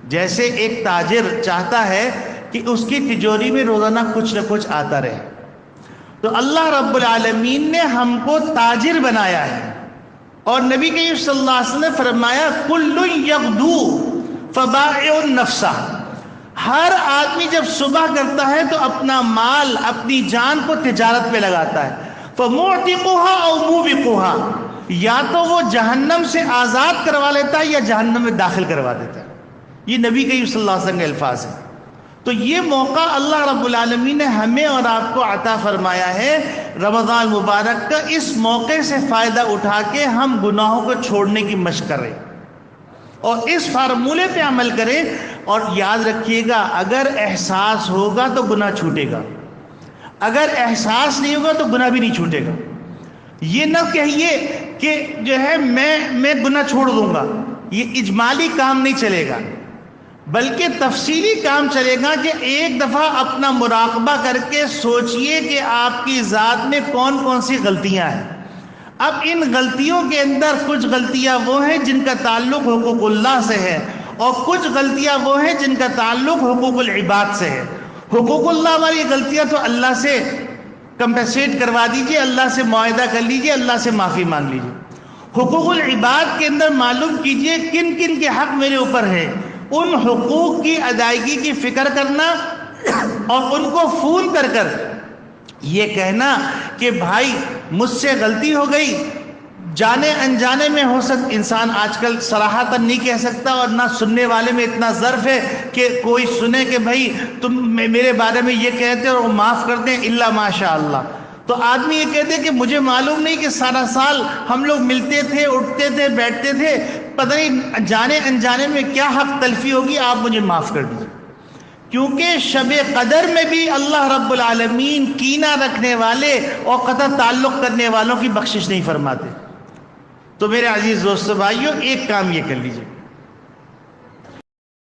جیسے ایک تاجر چاہتا ہے کہ اس کی تجوری میں روزانہ کچھ نہ کچھ آتا رہے، تو اللہ رب العالمین نے ہم کو تاجر بنایا ہے، اور نبی کریم صلی اللہ علیہ وسلم نے فرمایا کل یغدو فبائع نفسہ، ہر آدمی جب صبح کرتا ہے تو اپنا مال، اپنی جان کو تجارت پہ لگاتا ہے، فمعتقها او موبقها، یا تو وہ جہنم سے آزاد کروا لیتا ہے یا جہنم میں داخل کروا دیتا ہے۔ یہ نبی کریم صلی اللہ علیہ وسلم کے الفاظ ہیں۔ تو یہ موقع اللہ رب العالمین نے ہمیں اور آپ کو عطا فرمایا ہے رمضان مبارک کا، اس موقع سے فائدہ اٹھا کے ہم گناہوں کو چھوڑنے کی مشق کریں اور اس فارمولے پہ عمل کریں، اور یاد رکھیے گا اگر احساس ہوگا تو گناہ چھوٹے گا، اگر احساس نہیں ہوگا تو گناہ بھی نہیں چھوٹے گا۔ یہ نہ کہیے کہ جو ہے میں گناہ چھوڑ دوں گا، یہ اجمالی کام نہیں چلے گا، بلکہ تفصیلی کام چلے گا کہ ایک دفعہ اپنا مراقبہ کر کے سوچئے کہ آپ کی ذات میں کون کون سی غلطیاں ہیں۔ اب ان غلطیوں کے اندر کچھ غلطیاں وہ ہیں جن کا تعلق حقوق اللہ سے ہے، اور کچھ غلطیاں وہ ہیں جن کا تعلق حقوق العباد سے ہے۔ حقوق اللہ والی غلطیاں تو اللہ سے کمپنسیٹ کروا دیجئے، اللہ سے معاہدہ کر لیجئے، اللہ سے معافی مانگ لیجئے۔ حقوق العباد کے اندر معلوم کیجئے کن کن کے حق میرے اوپر ہیں، ان حقوق کی ادائیگی کی فکر کرنا، اور ان کو فون کر کر یہ کہنا کہ بھائی مجھ سے غلطی ہو گئی، جانے انجانے میں ہو سکتا، انسان آج کل صراحتاً نہیں کہہ سکتا، اور نہ سننے والے میں اتنا ظرف ہے کہ کوئی سنے کہ بھائی تم میرے بارے میں یہ کہتے اور معاف کر دیں الا ماشاء اللہ۔ تو آدمی یہ کہتے کہ مجھے معلوم نہیں کہ سارا سال ہم لوگ ملتے تھے، اٹھتے تھے، بیٹھتے تھے، پتہ نہیں جانے انجانے میں کیا حق تلفی ہوگی، آپ مجھے معاف کر دیجیے۔ کیونکہ شب قدر میں بھی اللہ رب العالمین کینہ رکھنے والے اور قطع تعلق کرنے والوں کی بخشش نہیں فرماتے۔ تو میرے عزیز دوستو بھائیو، ایک کام یہ کر لیجئے،